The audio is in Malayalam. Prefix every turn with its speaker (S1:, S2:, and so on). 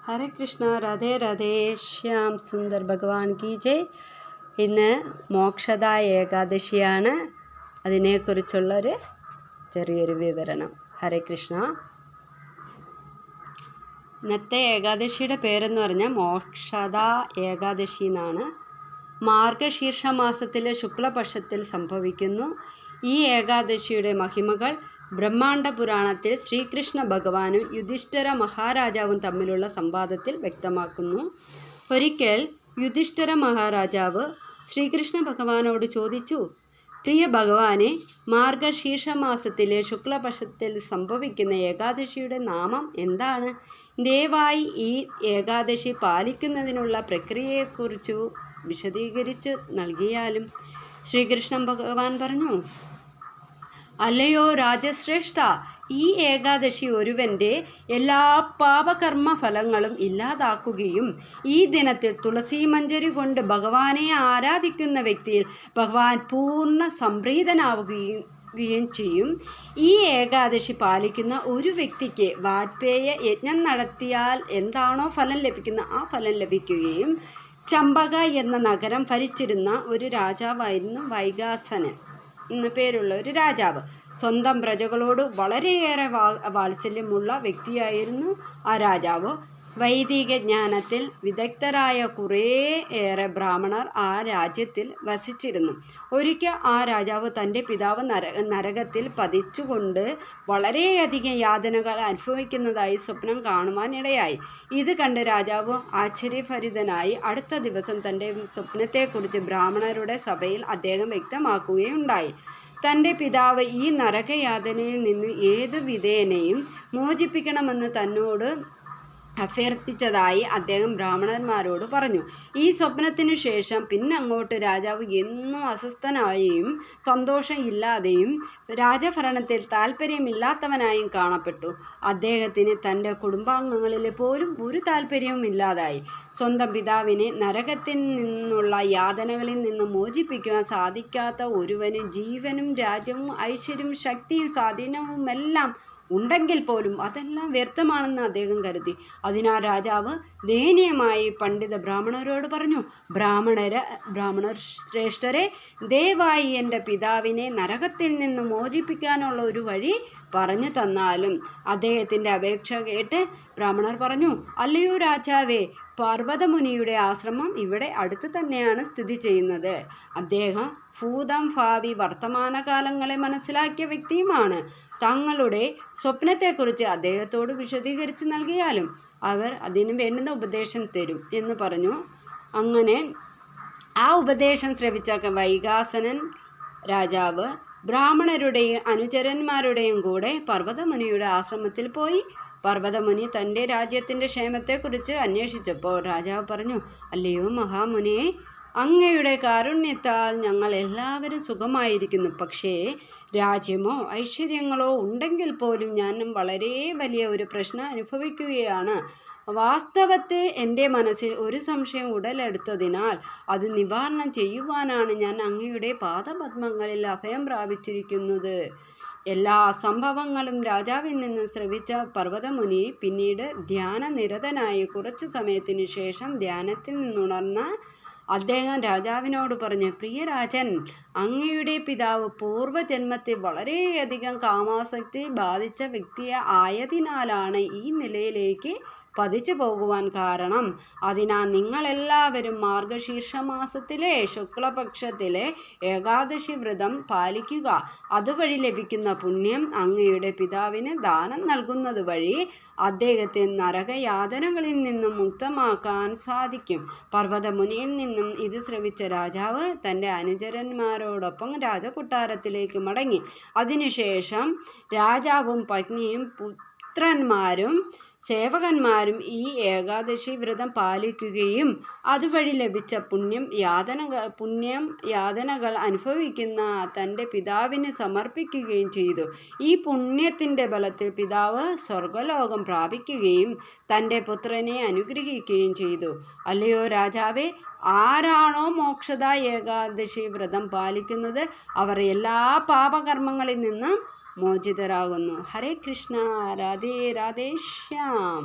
S1: ഹരേ കൃഷ്ണ, രാധേ രാധേ, ശ്യാം സുന്ദർ ഭഗവാൻ കി ജയ്. ഇന്ന് മോക്ഷദ ഏകാദശിയാണ്. അതിനെക്കുറിച്ചുള്ളൊരു ചെറിയൊരു വിവരണം. ഹരേ കൃഷ്ണ. ഇന്നത്തെ ഏകാദശിയുടെ പേരെന്ന് പറഞ്ഞാൽ മോക്ഷദ ഏകാദശി എന്നാണ്. മാർഗശീർഷ മാസത്തിലെ ശുക്ലപക്ഷത്തിൽ സംഭവിക്കുന്നു. ഈ ഏകാദശിയുടെ മഹിമകൾ ബ്രഹ്മാണ്ഡ പുരാണത്തിൽ ശ്രീകൃഷ്ണ ഭഗവാനും യുധിഷ്ഠിര മഹാരാജാവും തമ്മിലുള്ള സംവാദത്തിൽ വ്യക്തമാക്കുന്നു. ഒരിക്കൽ യുധിഷ്ഠിര മഹാരാജാവ് ശ്രീകൃഷ്ണ ഭഗവാനോട് ചോദിച്ചു, പ്രിയ ഭഗവാനെ, മാർഗശീർഷ മാസത്തിലെ ശുക്ലപക്ഷത്തിൽ സംഭവിക്കുന്ന ഏകാദശിയുടെ നാമം എന്താണ്? ദയവായി ഈ ഏകാദശി പാലിക്കുന്നതിനുള്ള പ്രക്രിയയെക്കുറിച്ച് വിശദീകരിച്ചു നൽകിയാലും. ശ്രീകൃഷ്ണ ഭഗവാൻ പറഞ്ഞു, അല്ലയോ രാജശ്രേഷ്ഠ, ഈ ഏകാദശി ഒരുവൻ്റെ എല്ലാ പാപകർമ്മ ഫലങ്ങളും ഇല്ലാതാക്കുകയും ഈ ദിനത്തിൽ തുളസി മഞ്ജരി കൊണ്ട് ഭഗവാനെ ആരാധിക്കുന്ന വ്യക്തിയിൽ ഭഗവാൻ പൂർണ്ണ സംപ്രീതനാവുകയും ചെയ്യും. ഈ ഏകാദശി പാലിക്കുന്ന ഒരു വ്യക്തിക്ക് വാജ്പേയ യജ്ഞം നടത്തിയാൽ എന്താണോ ഫലം ലഭിക്കുന്ന ആ ഫലം ലഭിക്കുകയും. ചമ്പക എന്ന നഗരം ഭരിച്ചിരുന്ന ഒരു രാജാവായിരുന്നു വൈകാസനൻ എന്ന പേരുള്ള ഒരു രാജാവ്. സ്വന്തം പ്രജകളോട് വളരെയേറെ വാത്സല്യമുള്ള വ്യക്തിയായിരുന്നു ആ രാജാവ്. വൈദിക ജ്ഞാനത്തിൽ വിദഗ്ധരായ കുറേയേറെ ബ്രാഹ്മണർ ആ രാജ്യത്തിൽ വസിച്ചിരുന്നു. ഒരിക്കൽ ആ രാജാവ് തൻ്റെ പിതാവ് നരകത്തിൽ പതിച്ചുകൊണ്ട് വളരെയധികം യാതനകൾ അനുഭവിക്കുന്നതായി സ്വപ്നം കാണുവാനിടയായി. ഇത് കണ്ട് രാജാവ് ആശ്ചര്യഭരിതനായി അടുത്ത ദിവസം തൻ്റെ സ്വപ്നത്തെക്കുറിച്ച് ബ്രാഹ്മണരുടെ സഭയിൽ അദ്ദേഹം വ്യക്തമാക്കുകയുണ്ടായി. തൻ്റെ പിതാവ് ഈ നരകയാതനയിൽ നിന്നും ഏതു വിധേനയും മോചിപ്പിക്കണമെന്ന് തന്നോട് അഭ്യർത്ഥിച്ചതായി അദ്ദേഹം ബ്രാഹ്മണന്മാരോട് പറഞ്ഞു. ഈ സ്വപ്നത്തിനു ശേഷം പിന്നങ്ങോട്ട് രാജാവ് എന്നും അസ്വസ്ഥനായും സന്തോഷം ഇല്ലാതെയും രാജഭരണത്തിൽ താല്പര്യമില്ലാത്തവനായും കാണപ്പെട്ടു. അദ്ദേഹത്തിന് തൻ്റെ കുടുംബാംഗങ്ങളിൽ പോലും ഒരു താല്പര്യവും ഇല്ലാതായി. സ്വന്തം പിതാവിനെ നരകത്തിൽ നിന്നുള്ള യാതനകളിൽ നിന്ന് മോചിപ്പിക്കുവാൻ സാധിക്കാത്ത ഒരുവന് ജീവനും രാജ്യവും ഐശ്വര്യവും ശക്തിയും സ്വാധീനവുമെല്ലാം ഉണ്ടെങ്കിൽ പോലും അതെല്ലാം വ്യർത്ഥമാണെന്ന് അദ്ദേഹം കരുതി. അതിനാൽ രാജാവ് ദയനീയമായി പണ്ഡിത ബ്രാഹ്മണരോട് പറഞ്ഞു, ബ്രാഹ്മണർ ശ്രേഷ്ഠരെ, ദയവായി എൻ്റെ പിതാവിനെ നരകത്തിൽ നിന്ന് മോചിപ്പിക്കാനുള്ള ഒരു വഴി പറഞ്ഞു തന്നാലും. അദ്ദേഹത്തിൻ്റെ അപേക്ഷ കേട്ട് ബ്രാഹ്മണർ പറഞ്ഞു, അല്ലയോ രാജാവേ, പർവ്വതമുനിയുടെ ആശ്രമം ഇവിടെ അടുത്ത് തന്നെയാണ് സ്ഥിതി ചെയ്യുന്നത്. അദ്ദേഹം ഭൂതം ഭാവി വർത്തമാനകാലങ്ങളെ മനസ്സിലാക്കിയ വ്യക്തിയുമാണ്. തങ്ങളുടെ സ്വപ്നത്തെക്കുറിച്ച് അദ്ദേഹത്തോട് വിശദീകരിച്ച് നൽകിയാലും അവർ അതിന് വേണ്ടുന്ന ഉപദേശം തരും എന്ന് പറഞ്ഞു. അങ്ങനെ ആ ഉപദേശം ശ്രവിച്ച വൈകാസനൻ രാജാവ് ബ്രാഹ്മണരുടെയും അനുചരന്മാരുടെയും കൂടെ പർവ്വതമുനിയുടെ ആശ്രമത്തിൽ പോയി. പർവ്വതമുനി തൻ്റെ രാജ്യത്തിൻ്റെ ക്ഷേമത്തെക്കുറിച്ച് അന്വേഷിച്ചപ്പോൾ രാജാവ് പറഞ്ഞു, അല്ലയോ മഹാമുനിയെ, അങ്ങയുടെ കാരുണ്യത്താൽ ഞങ്ങൾ എല്ലാവരും സുഖമായിരിക്കുന്നു. പക്ഷേ രാജ്യമോ ഐശ്വര്യങ്ങളോ ഉണ്ടെങ്കിൽ പോലും ഞാൻ വളരെ വലിയ ഒരു പ്രശ്നം അനുഭവിക്കുകയാണ്. വാസ്തവത്തിൽ എൻ്റെ മനസ്സിൽ ഒരു സംശയം ഉടലെടുത്തതിനാൽ അത് നിവാരണം ചെയ്യുവാനാണ് ഞാൻ അങ്ങയുടെ പാദപദ്മങ്ങളിൽ അഭയം പ്രാപിച്ചിരിക്കുന്നത്. എല്ലാ സംഭവങ്ങളും രാജാവിൽ നിന്ന് ശ്രവിച്ച പർവ്വതമുനി പിന്നീട് ധ്യാനനിരതനായി കുറച്ചു സമയത്തിനു ശേഷം ധ്യാനത്തിൽ നിന്നുണർന്ന അദ്ദേഹം രാജാവിനോട് പറഞ്ഞു, പ്രിയരാജൻ, അങ്ങയുടെ പിതാവ് പൂർവ്വജന്മത്തിൽ വളരെയധികം കാമാസക്തി ബാധിച്ച വ്യക്തി ആയതിനാലാണ് ഈ നിലയിലേക്ക് പതിച്ചു പോകുവാൻ കാരണം. അതിനാൽ നിങ്ങളെല്ലാവരും മാർഗശീർഷ മാസത്തിലെ ശുക്ലപക്ഷത്തിലെ ഏകാദശി വ്രതം പാലിക്കുക. അതുവഴി ലഭിക്കുന്ന പുണ്യം അങ്ങയുടെ പിതാവിന് ദാനം നൽകുന്നത് വഴി അദ്ദേഹത്തെ നരകയാതനകളിൽ നിന്നും മുക്തമാക്കാൻ സാധിക്കും. പർവ്വതമുനിയിൽ നിന്നും ഇത് ശ്രവിച്ച രാജാവ് തൻ്റെ അനുചരന്മാരോടൊപ്പം രാജകൊട്ടാരത്തിലേക്ക് മടങ്ങി. അതിനുശേഷം രാജാവും പത്നിയും പുത്രന്മാരും സേവകന്മാരും ഈ ഏകാദശി വ്രതം പാലിക്കുകയും അതുവഴി ലഭിച്ച യാതനകൾ അനുഭവിക്കുന്ന തൻ്റെ പിതാവിന് സമർപ്പിക്കുകയും ചെയ്തു. ഈ പുണ്യത്തിൻ്റെ ബലത്തിൽ പിതാവ് സ്വർഗലോകം പ്രാപിക്കുകയും തൻ്റെ പുത്രനെ അനുഗ്രഹിക്കുകയും ചെയ്തു. അല്ലയോ രാജാവേ, ആരാണോ മോക്ഷദ ഏകാദശി വ്രതം പാലിക്കുന്നത് അവർ എല്ലാ പാപകർമ്മങ്ങളിൽ നിന്നും മോചിതരാകുന്നു. ഹരേ കൃഷ്ണ, രാധേ രാധേ, ശ്യാം.